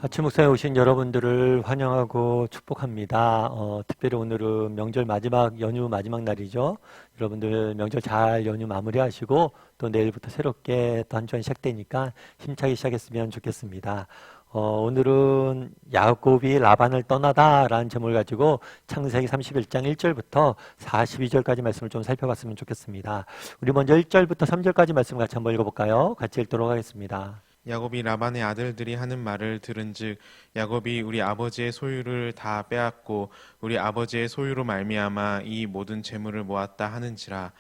아침 목상에 오신 여러분들을 환영하고 축복합니다. 특별히 오늘은 명절 마지막 연휴 마지막 날이죠. 여러분들 명절 잘 연휴 마무리하시고 또 내일부터 새롭게 또 한 주간 시작되니까 힘차게 시작했으면 좋겠습니다. 오늘은 야곱이 라반을 떠나다라는 제목을 가지고 창세기 31장 1절부터 42절까지 말씀을 좀 살펴봤으면 좋겠습니다. 우리 먼저 1절부터 3절까지 말씀을 같이 한번 읽어볼까요? 같이 읽도록 하겠습니다. 야곱이 라반의 아들들이 하는 말을 들은즉 야곱이 우리 아버지의 소유를 다 빼앗고 우리 아버지의 소유로 말미암아 이 모든 재물을 모았다 하는지라.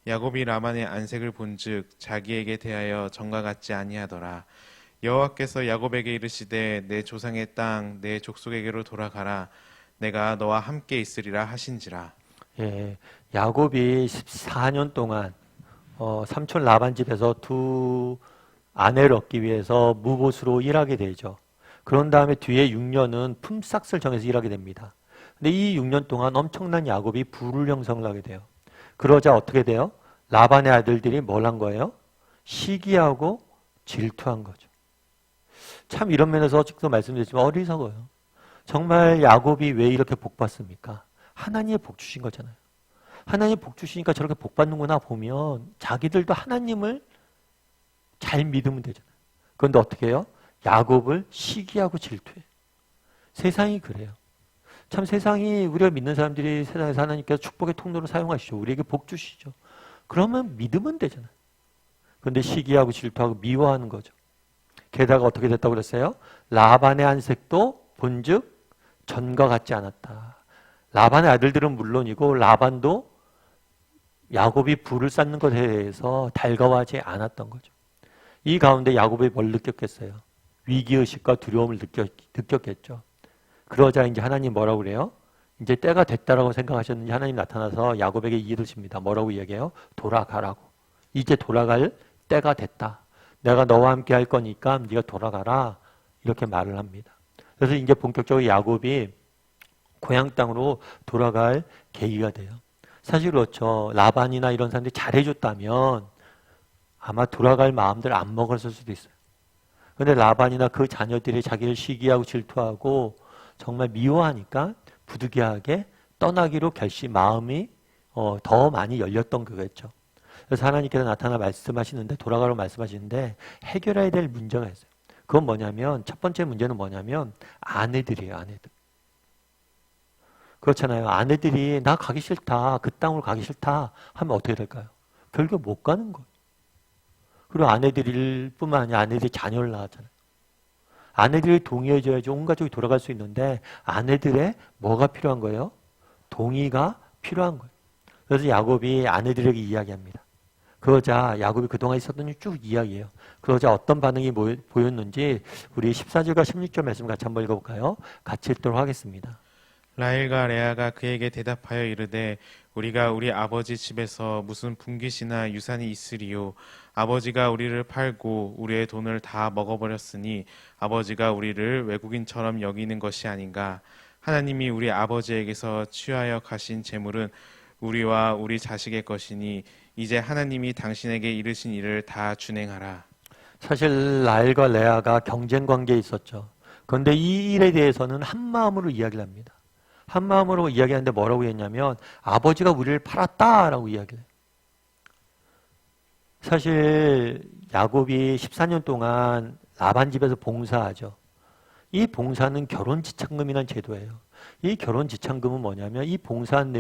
야곱이 라반의 안색을 본즉 자기에게 대하여 전과 같지 아니하더라. 여호와께서 야곱에게 이르시되 내 조상의 땅 내 족속에게로 돌아가라. 내가 너와 함께 있으리라 하신지라. 예, 야곱이 14년 동안 삼촌 라반 집에서 두 아내를 얻기 위해서 무보수로 일하게 되죠. 그런 다음에 뒤에 6년은 품삯을 정해서 일하게 됩니다. 근데 이 6년 동안 엄청난 야곱이 부를 형성을 하게 돼요. 그러자 어떻게 돼요? 라반의 아들들이 뭘 한 거예요? 시기하고 질투한 거죠. 참 이런 면에서 지금도 말씀드렸지만 어리석어요. 정말 야곱이 왜 이렇게 복 받습니까? 하나님의 복 주신 거잖아요. 하나님 복 주시니까 저렇게 복 받는구나 보면 자기들도 하나님을 잘 믿으면 되잖아요. 그런데 어떻게 해요? 야곱을 시기하고 질투해. 세상이 그래요. 참 세상이 우리가 믿는 사람들이 세상에서 하나님께서 축복의 통로로 사용하시죠. 우리에게 복 주시죠. 그러면 믿으면 되잖아요. 그런데 시기하고 질투하고 미워하는 거죠. 게다가 어떻게 됐다고 그랬어요? 라반의 안색도 본즉 전과 같지 않았다. 라반의 아들들은 물론이고 라반도 야곱이 부를 쌓는 것에 대해서 달가워하지 않았던 거죠. 이 가운데 야곱이 뭘 느꼈겠어요? 위기의식과 두려움을 느꼈겠죠. 그러자 이제 하나님 뭐라고 그래요? 이제 때가 됐다라고 생각하셨는지 하나님 나타나서 야곱에게 이르십니다. 뭐라고 이야기해요? 돌아가라고. 이제 돌아갈 때가 됐다. 내가 너와 함께 할 거니까 네가 돌아가라. 이렇게 말을 합니다. 그래서 이제 본격적으로 야곱이 고향 땅으로 돌아갈 계기가 돼요. 사실 그렇죠. 라반이나 이런 사람들이 잘해줬다면 아마 돌아갈 마음들 안 먹었을 수도 있어요. 그런데 라반이나 그 자녀들이 자기를 시기하고 질투하고 정말 미워하니까 부득이하게 떠나기로 마음이 더 많이 열렸던 거겠죠. 그래서 하나님께서 나타나 말씀하시는데 돌아가라고 말씀하시는데 해결해야 될 문제가 있어요. 그건 뭐냐면 첫 번째 문제는 뭐냐면 아내들이에요. 아내들. 그렇잖아요. 아내들이 나 가기 싫다. 그 땅으로 가기 싫다 하면 어떻게 될까요? 결국 못 가는 거예요. 그리고 아내들 뿐만 아니라 아내들이 자녀를 낳았잖아요. 아내들이 동의해줘야지 온 가족이 돌아갈 수 있는데 아내들의 뭐가 필요한 거예요? 동의가 필요한 거예요. 그래서 야곱이 아내들에게 이야기합니다. 그러자 야곱이 그동안 있었던 일 쭉 이야기해요. 그러자 어떤 반응이 보였는지 우리 14절과 16절 말씀 같이 한번 읽어볼까요? 같이 읽도록 하겠습니다. 라헬과 레아가 그에게 대답하여 이르되 우리가 우리 아버지 집에서 무슨 분깃이나 유산이 있으리요. 아버지가 우리를 팔고 우리의 돈을 다 먹어버렸으니 아버지가 우리를 외국인처럼 여기는 것이 아닌가. 하나님이 우리 아버지에게서 취하여 가신 재물은 우리와 우리 자식의 것이니 이제 하나님이 당신에게 이르신 일을 다 준행하라. 사실 라헬과 레아가 경쟁 관계에 있었죠. 그런데 이 일에 대해서는 한 마음으로 이야기를 합니다. 한 마음으로 이야기하는데 뭐라고 했냐면 아버지가 우리를 팔았다라고 이야기를 해요. 사실 야곱이 14년 동안 라반 집에서 봉사하죠. 이 봉사는 결혼지참금이라는 제도예요. 이 결혼지참금은 뭐냐면 이 봉사한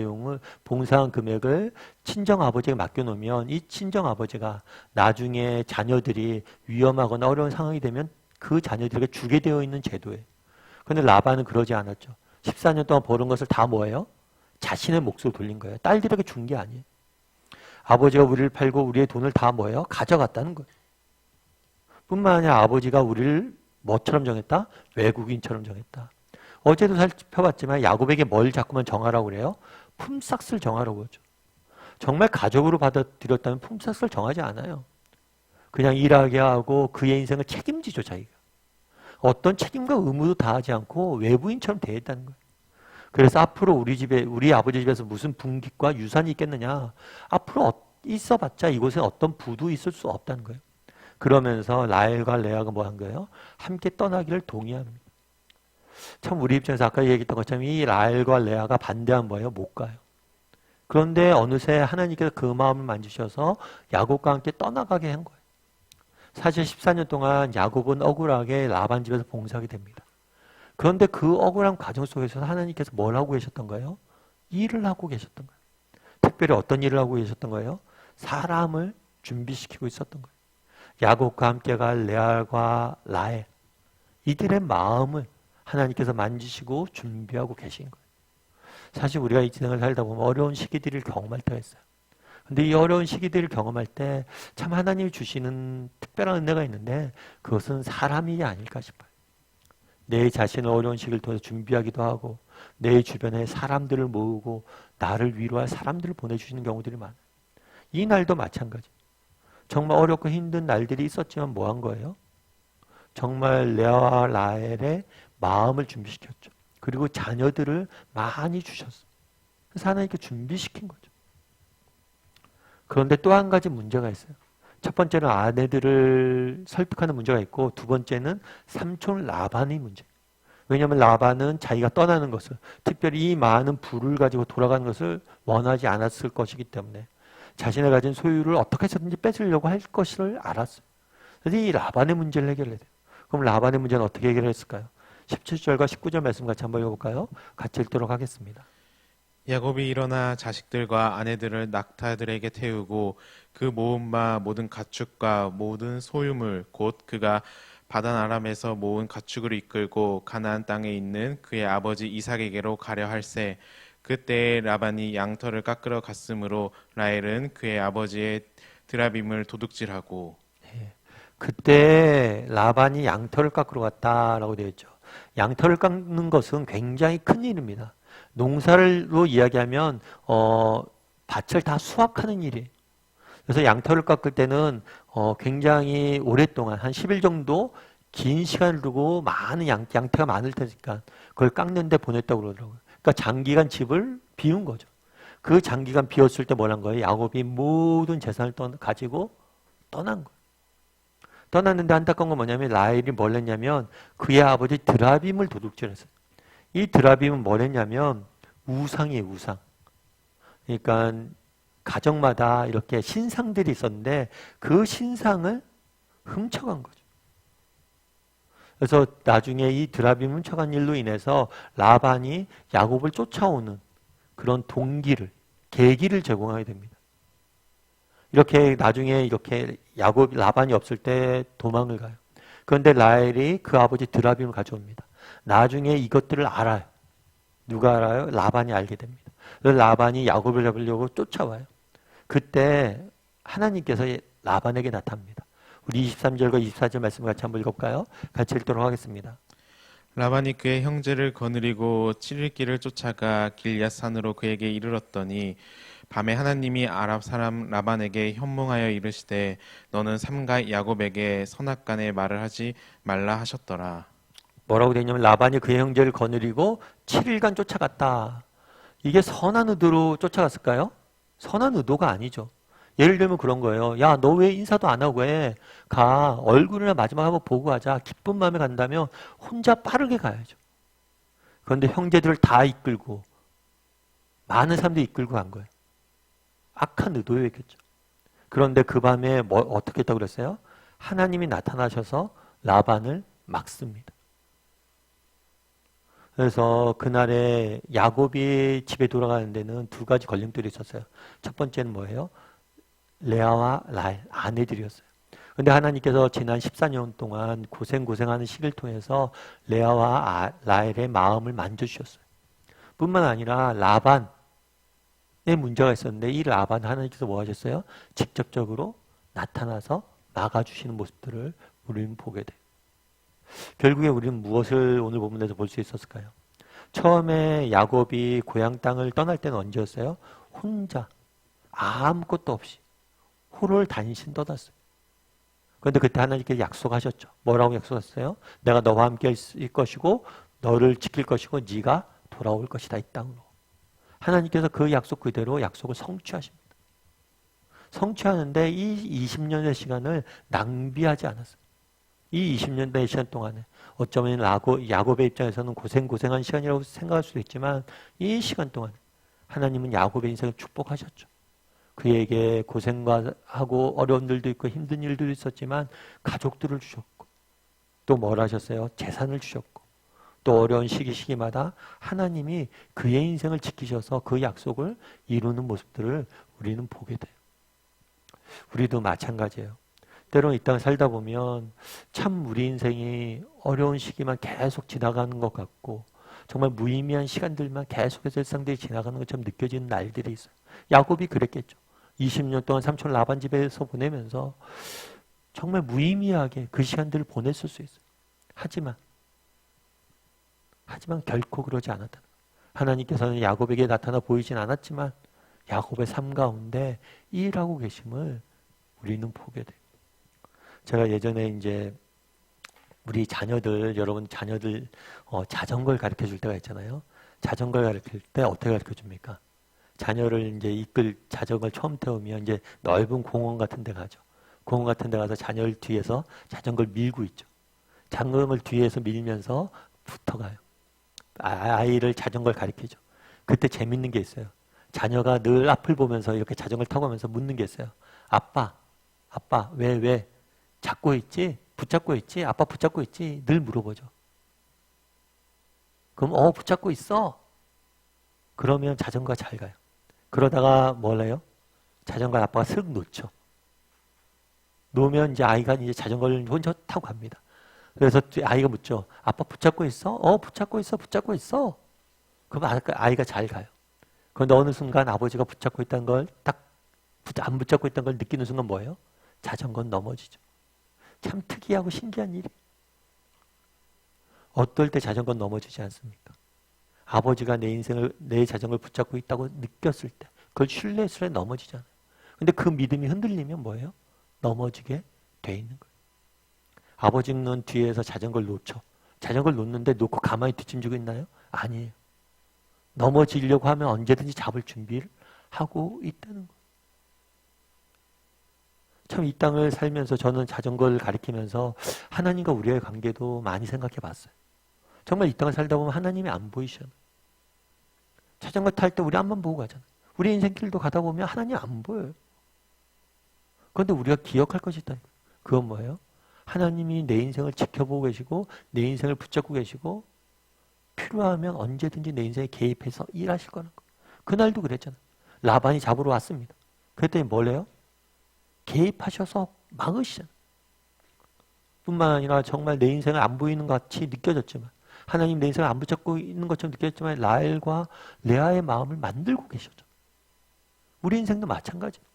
금액을 친정아버지에게 맡겨놓으면 이 친정아버지가 나중에 자녀들이 위험하거나 어려운 상황이 되면 그 자녀들에게 주게 되어 있는 제도예요. 그런데 라반은 그러지 않았죠. 14년 동안 벌은 것을 다 뭐예요? 자신의 몫으로 돌린 거예요. 딸들에게 준 게 아니에요. 아버지가 우리를 팔고 우리의 돈을 다 뭐예요? 가져갔다는 거예요. 뿐만 아니라 아버지가 우리를 뭐처럼 정했다? 외국인처럼 정했다. 어제도 살펴봤지만 야곱에게 뭘 자꾸만 정하라고 그래요? 품삯을 정하라고 그러죠. 정말 가족으로 받아들였다면 품삯을 정하지 않아요. 그냥 일하게 하고 그의 인생을 책임지죠, 자기가. 어떤 책임과 의무도 다하지 않고 외부인처럼 대했다는 거예요. 그래서 앞으로 우리 아버지 집에서 무슨 분깃과 유산이 있겠느냐. 앞으로 있어봤자 이곳에 어떤 부도 있을 수 없다는 거예요. 그러면서 라헬과 레아가 뭐 한 거예요? 함께 떠나기를 동의합니다. 참 우리 입장에서 아까 얘기했던 것처럼 이 라헬과 레아가 반대한 거예요. 못 가요. 그런데 어느새 하나님께서 그 마음을 만지셔서 야곱과 함께 떠나가게 한 거예요. 사실 14년 동안 야곱은 억울하게 라반 집에서 봉사하게 됩니다. 그런데 그 억울한 과정 속에서 하나님께서 뭘 하고 계셨던 거예요? 일을 하고 계셨던 거예요. 특별히 어떤 일을 하고 계셨던 거예요? 사람을 준비시키고 있었던 거예요. 야곱과 함께 갈 레알과 라헬, 이들의 마음을 하나님께서 만지시고 준비하고 계신 거예요. 사실 우리가 이 진행을 살다 보면 어려운 시기들을 경험할 때가 있어요. 근데 이 어려운 시기들을 경험할 때 참 하나님이 주시는 특별한 은혜가 있는데 그것은 사람이 아닐까 싶어요. 내 자신을 어려운 시기를 통해 준비하기도 하고 내 주변에 사람들을 모으고 나를 위로할 사람들을 보내주시는 경우들이 많아요. 이 날도 마찬가지. 정말 어렵고 힘든 날들이 있었지만 뭐 한 거예요? 정말 레아와 라헬의 마음을 준비시켰죠. 그리고 자녀들을 많이 주셨어요. 그래서 하나님께 준비시킨 거죠. 그런데 또 한 가지 문제가 있어요. 첫 번째는 아내들을 설득하는 문제가 있고 두 번째는 삼촌 라반의 문제. 왜냐하면 라반은 자기가 떠나는 것을 특별히 이 많은 부를 가지고 돌아가는 것을 원하지 않았을 것이기 때문에 자신의 가진 소유를 어떻게 해서든지 뺏으려고 할 것을 알았어요. 그래서 이 라반의 문제를 해결해야 돼요. 그럼 라반의 문제는 어떻게 해결했을까요? 17절과 19절 말씀 같이 한번 읽어볼까요? 같이 읽도록 하겠습니다. 야곱이 일어나 자식들과 아내들을 낙타들에게 태우고 그 모은 바 모든 가축과 모든 소유물 곧 그가 바단 아람에서 모은 가축을 이끌고 가나안 땅에 있는 그의 아버지 이삭에게로 가려 할세. 그때 라반이 양털을 깎으러 갔으므로 라헬은 그의 아버지의 드라빔을 도둑질하고. 그때 라반이 양털을 깎으러 갔다라고 되어 있죠. 양털을 깎는 것은 굉장히 큰 일입니다. 농사로 이야기하면 밭을 다 수확하는 일이에요. 그래서 양털을 깎을 때는 굉장히 오랫동안 한 10일 정도 긴 시간을 두고 많은 양태가 많을 테니까 그걸 깎는데 보냈다고 그러더라고요. 그러니까 장기간 집을 비운 거죠. 그 장기간 비웠을 때 뭘 한 거예요? 야곱이 모든 재산을 가지고 떠난 거예요. 떠났는데 안타까운 건 뭐냐면 라헬이 뭘 했냐면 그의 아버지 드라빔을 도둑질했어요. 이 드라빔은 뭘 했냐면 우상이에요, 우상. 그러니까 가정마다 이렇게 신상들이 있었는데 그 신상을 훔쳐간 거죠. 그래서 나중에 이 드라빔 훔쳐간 일로 인해서 라반이 야곱을 쫓아오는 그런 동기를, 계기를 제공하게 됩니다. 이렇게 나중에 이렇게 라반이 없을 때 도망을 가요. 그런데 라헬이 그 아버지 드라빔을 가져옵니다. 나중에 이것들을 알아요. 누가 알아요? 라반이 알게 됩니다. 그래서 라반이 야곱을 잡으려고 쫓아와요. 그때 하나님께서 라반에게 나타납니다. 우리 23절과 24절 말씀 같이 한번 읽어볼까요? 같이 읽도록 하겠습니다. 라반이 그의 형제를 거느리고 7일 길을 쫓아가 길앗산으로 그에게 이르렀더니 밤에 하나님이 아랍 사람 라반에게 현몽하여 이르시되 너는 삼가 야곱에게 선악간의 말을 하지 말라 하셨더라. 뭐라고 되어 있냐면 라반이 그의 형제를 거느리고 7일간 쫓아갔다. 이게 선한 의도로 쫓아갔을까요? 선한 의도가 아니죠. 예를 들면 그런 거예요. 야, 너 왜 인사도 안 하고 해? 가. 얼굴이나 마지막 한번 보고 가자. 기쁜 마음에 간다면 혼자 빠르게 가야죠. 그런데 형제들을 다 이끌고 많은 사람들이 이끌고 간 거예요. 악한 의도였겠죠. 그런데 그 밤에 어떻게 했다고 그랬어요? 하나님이 나타나셔서 라반을 막습니다. 그래서 그날에 야곱이 집에 돌아가는 데는 두 가지 걸림돌이 있었어요. 첫 번째는 뭐예요? 레아와 라헬, 아내들이었어요. 그런데 하나님께서 지난 14년 동안 고생하는 시기를 통해서 레아와 라헬의 마음을 만져주셨어요. 뿐만 아니라 라반의 문제가 있었는데 이 라반 하나님께서 뭐 하셨어요? 직접적으로 나타나서 막아주시는 모습들을 우리는 보게 돼요. 결국에 우리는 무엇을 오늘 본문에서 볼 수 있었을까요? 처음에 야곱이 고향 땅을 떠날 때는 언제였어요? 혼자 아무것도 없이 호를 단신 떠났어요. 그런데 그때 하나님께 약속하셨죠. 뭐라고 약속했어요? 내가 너와 함께 있을 것이고 너를 지킬 것이고 네가 돌아올 것이다 이 땅으로. 하나님께서 그 약속 그대로 약속을 성취하십니다. 성취하는데 이 20년의 시간을 낭비하지 않았어요. 이 20년의 시간 동안에 어쩌면 야곱의 입장에서는 고생한 시간이라고 생각할 수도 있지만 이 시간 동안 하나님은 야곱의 인생을 축복하셨죠. 그에게 고생과 하고 어려운 일도 있고 힘든 일도 있었지만 가족들을 주셨고 또 뭘 하셨어요? 재산을 주셨고 또 어려운 시기마다 하나님이 그의 인생을 지키셔서 그 약속을 이루는 모습들을 우리는 보게 돼요. 우리도 마찬가지예요. 때로는 이 땅을 살다 보면 참 우리 인생이 어려운 시기만 계속 지나가는 것 같고 정말 무의미한 시간들만 계속해서 일상들이 지나가는 것처럼 느껴지는 날들이 있어요. 야곱이 그랬겠죠. 20년 동안 삼촌 라반 집에서 보내면서 정말 무의미하게 그 시간들을 보냈을 수 있어요. 하지만 결코 그러지 않았다. 하나님께서는 야곱에게 나타나 보이진 않았지만 야곱의 삶 가운데 일하고 계심을 우리는 보게 돼요. 제가 예전에 이제 우리 자녀들, 여러분 자녀들 자전거를 가르쳐 줄 때가 있잖아요. 자전거를 가르칠 때 어떻게 가르쳐 줍니까? 자녀를 이제 이끌 자전거를 처음 태우면 이제 넓은 공원 같은 데 가죠. 공원 같은 데 가서 자녀를 뒤에서 자전거를 밀고 있죠. 자전거를 뒤에서 밀면서 붙어가요. 아이를 자전거를 가르치죠. 그때 재밌는 게 있어요. 자녀가 늘 앞을 보면서 이렇게 자전거를 타고 가면서 묻는 게 있어요. 아빠, 왜 잡고 있지? 붙잡고 있지? 아빠 붙잡고 있지? 늘 물어보죠. 그럼 붙잡고 있어. 그러면 자전거가 잘 가요. 그러다가 뭘 해요? 자전거 아빠가 슥 놓죠. 놓으면 이제 아이가 이제 자전거를 혼자 타고 갑니다. 그래서 아이가 묻죠. 아빠 붙잡고 있어? 붙잡고 있어. 그럼 아이가 잘 가요. 그런데 어느 순간 아버지가 붙잡고 있다는 걸 안 붙잡고 있다는 걸 느끼는 순간 뭐예요? 자전거는 넘어지죠. 참 특이하고 신기한 일이. 어떨 때 자전거는 넘어지지 않습니까? 아버지가 내 자전거를 붙잡고 있다고 느꼈을 때, 그걸 신뢰했을 때 넘어지잖아요. 근데 그 믿음이 흔들리면 뭐예요? 넘어지게 돼 있는 거예요. 아버지는 뒤에서 자전거를 놓죠. 자전거를 놓는데 놓고 가만히 뒷짐지고 있나요? 아니에요. 넘어지려고 하면 언제든지 잡을 준비를 하고 있다는 거예요. 참 이 땅을 살면서 저는 자전거를 가리키면서 하나님과 우리의 관계도 많이 생각해 봤어요. 정말 이 땅을 살다 보면 하나님이 안 보이시잖아요. 자전거 탈 때 우리 앞만 보고 가잖아요. 우리 인생길도 가다 보면 하나님 안 보여요. 그런데 우리가 기억할 것이 있다. 그건 뭐예요? 하나님이 내 인생을 지켜보고 계시고 내 인생을 붙잡고 계시고 필요하면 언제든지 내 인생에 개입해서 일하실 거라는 거예요. 그날도 그랬잖아요. 라반이 잡으러 왔습니다. 그랬더니 뭘 해요? 개입하셔서 막으시잖아요. 뿐만 아니라 정말 내 인생을 안 보이는 것 같이 느껴졌지만 하나님 내 인생을 안 붙잡고 있는 것처럼 느껴졌지만 라헬과 레아의 마음을 만들고 계셨죠. 우리 인생도 마찬가지입니다.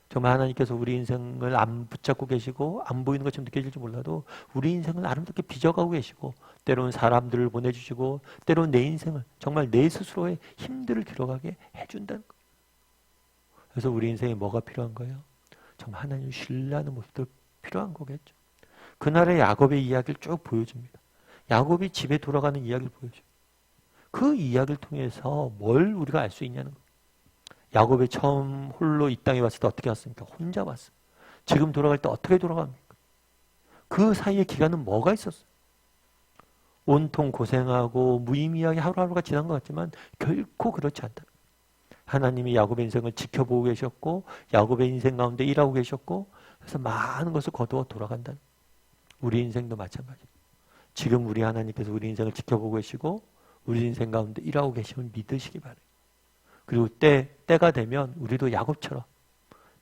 정말 하나님께서 우리 인생을 안 붙잡고 계시고 안 보이는 것처럼 느껴질지 몰라도 우리 인생을 아름답게 빚어가고 계시고 때로는 사람들을 보내주시고 때로는 내 인생을 정말 내 스스로의 힘들을 길어가게 해준다는 거예요. 그래서 우리 인생에 뭐가 필요한 거예요? 정말 하나님을 신뢰하는 모습도 필요한 거겠죠. 그날의 야곱의 이야기를 쭉 보여줍니다. 야곱이 집에 돌아가는 이야기를 보여줘요. 그 이야기를 통해서 뭘 우리가 알 수 있냐는 거예요. 야곱이 처음 홀로 이 땅에 왔을 때 어떻게 왔습니까? 혼자 왔어요. 지금 돌아갈 때 어떻게 돌아갑니까? 그 사이에 기간은 뭐가 있었어요? 온통 고생하고 무의미하게 하루하루가 지난 것 같지만 결코 그렇지 않다. 하나님이 야곱의 인생을 지켜보고 계셨고 야곱의 인생 가운데 일하고 계셨고 그래서 많은 것을 거두어 돌아간다는 우리 인생도 마찬가지입니다. 지금 우리 하나님께서 우리 인생을 지켜보고 계시고 우리 인생 가운데 일하고 계심을 믿으시기 바랍니다. 그리고 때가 되면 우리도 야곱처럼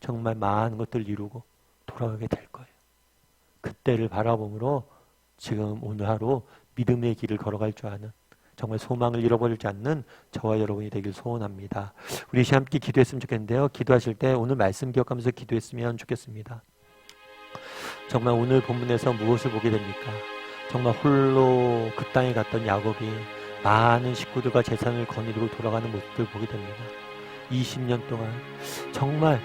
정말 많은 것들을 이루고 돌아가게 될 거예요. 그때를 바라봄으로 지금 오늘 하루 믿음의 길을 걸어갈 줄 아는 정말 소망을 잃어버리지 않는 저와 여러분이 되길 소원합니다. 우리 함께 기도했으면 좋겠는데요. 기도하실 때 오늘 말씀 기억하면서 기도했으면 좋겠습니다. 정말 오늘 본문에서 무엇을 보게 됩니까? 정말 홀로 그 땅에 갔던 야곱이 많은 식구들과 재산을 거느리고 돌아가는 모습을 보게 됩니다. 20년 동안 정말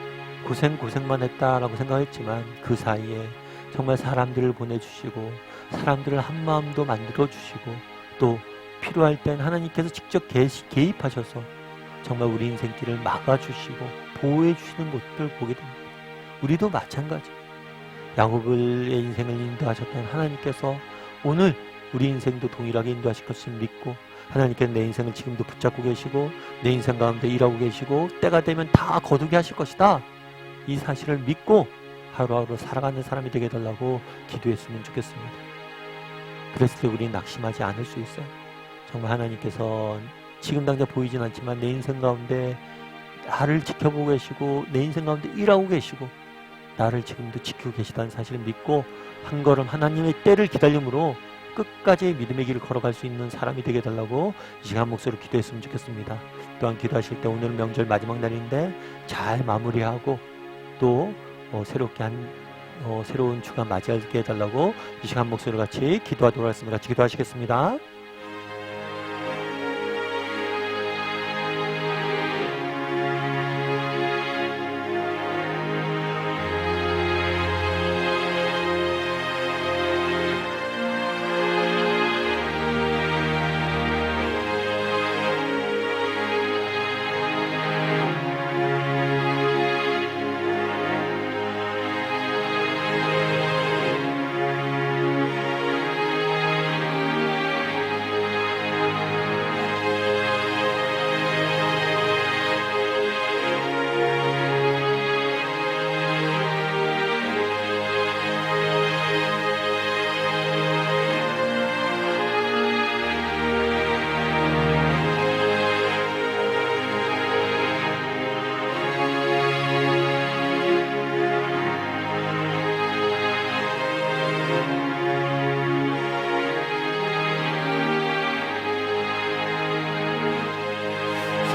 고생만 했다라고 생각했지만 그 사이에 정말 사람들을 보내주시고 사람들을 한마음도 만들어주시고 또 필요할 땐 하나님께서 직접 개입하셔서 정말 우리 인생길을 막아주시고 보호해주시는 모습을 보게 됩니다. 우리도 마찬가지. 야곱의 인생을 인도하셨던 하나님께서 오늘 우리 인생도 동일하게 인도하실 것을 믿고, 하나님께서 내 인생을 지금도 붙잡고 계시고 내 인생 가운데 일하고 계시고 때가 되면 다 거두게 하실 것이다, 이 사실을 믿고 하루하루 살아가는 사람이 되게 해달라고 기도했으면 좋겠습니다. 그랬을 때 우리 낙심하지 않을 수 있어요. 정말 하나님께서 지금 당장 보이진 않지만 내 인생 가운데 나를 지켜보고 계시고 내 인생 가운데 일하고 계시고 나를 지금도 지키고 계시다는 사실을 믿고 한 걸음 하나님의 때를 기다림으로 끝까지 믿음의 길을 걸어갈 수 있는 사람이 되게 해달라고 이 시간 목소리로 기도했으면 좋겠습니다. 또한 기도하실 때 오늘은 명절 마지막 날인데 잘 마무리하고 또 새롭게 새로운 주간 맞이하게 해달라고 이 시간 목소리로 같이 기도하도록 하겠습니다. 같이 기도하시겠습니다.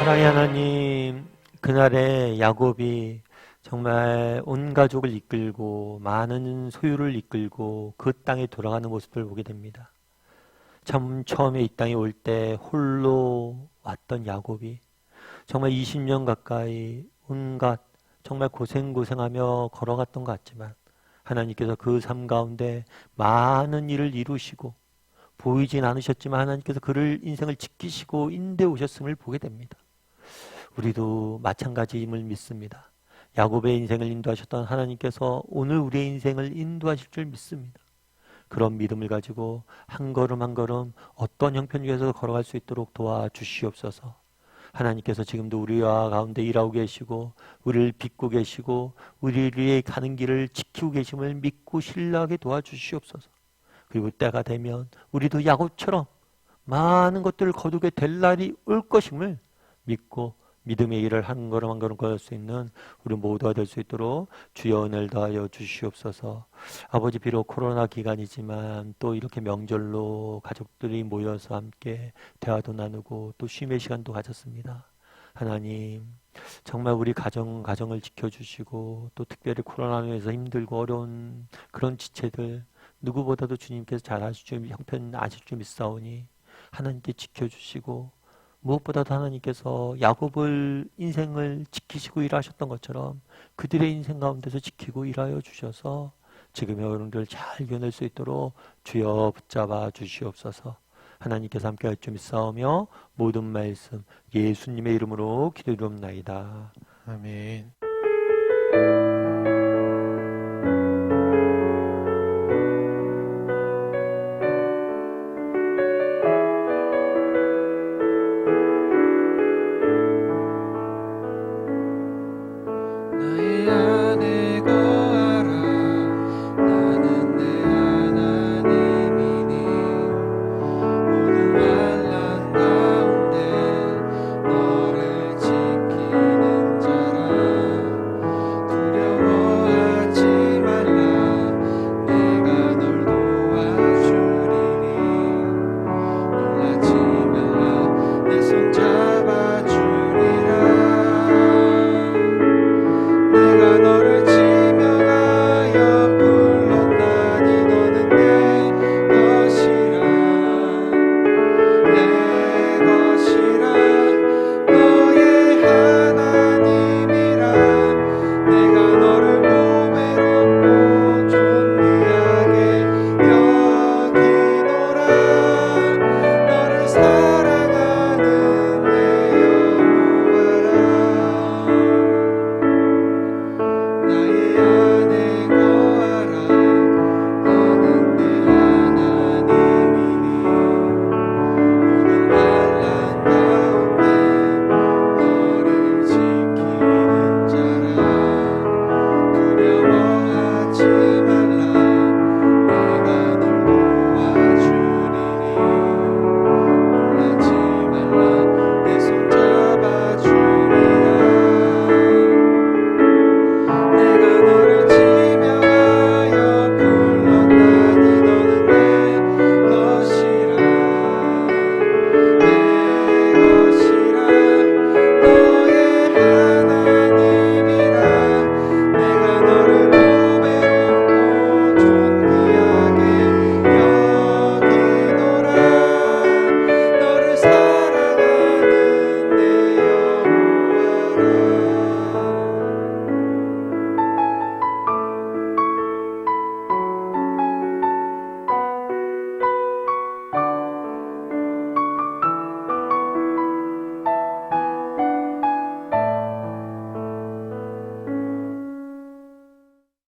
사랑의 하나님, 그날에 야곱이 정말 온 가족을 이끌고 많은 소유를 이끌고 그 땅에 돌아가는 모습을 보게 됩니다. 참 처음에 이 땅에 올 때 홀로 왔던 야곱이 정말 20년 가까이 온갖 정말 고생하며 걸어갔던 것 같지만 하나님께서 그 삶 가운데 많은 일을 이루시고 보이진 않으셨지만 하나님께서 그를 인생을 지키시고 인도해 오셨음을 보게 됩니다. 우리도 마찬가지임을 믿습니다. 야곱의 인생을 인도하셨던 하나님께서 오늘 우리의 인생을 인도하실 줄 믿습니다. 그런 믿음을 가지고 한 걸음 한 걸음 어떤 형편 중에서 걸어갈 수 있도록 도와주시옵소서. 하나님께서 지금도 우리와 가운데 일하고 계시고 우리를 빚고 계시고 우리의 가는 길을 지키고 계심을 믿고 신뢰하게 도와주시옵소서. 그리고 때가 되면 우리도 야곱처럼 많은 것들을 거두게 될 날이 올 것임을 믿고 믿음의 일을 한 걸음 한 걸음 걸을 수 있는 우리 모두가 될 수 있도록 주여 은혜를 더하여 주시옵소서. 아버지, 비록 코로나 기간이지만 또 이렇게 명절로 가족들이 모여서 함께 대화도 나누고 또 쉼의 시간도 가졌습니다. 하나님, 정말 우리 가정을 지켜주시고 또 특별히 코로나로 인해서 힘들고 어려운 그런 지체들 누구보다도 주님께서 잘 아실 줄 형편 아실 줄 믿사오니 하나님께 지켜주시고 무엇보다도 하나님께서 야곱을 인생을 지키시고 일하셨던 것처럼 그들의 인생 가운데서 지키고 일하여 주셔서 지금의 어려움들을 잘 이겨낼 수 있도록 주여 붙잡아 주시옵소서. 하나님께서 함께 할 줄 믿사오며 모든 말씀 예수님의 이름으로 기도드리옵나이다. 아멘.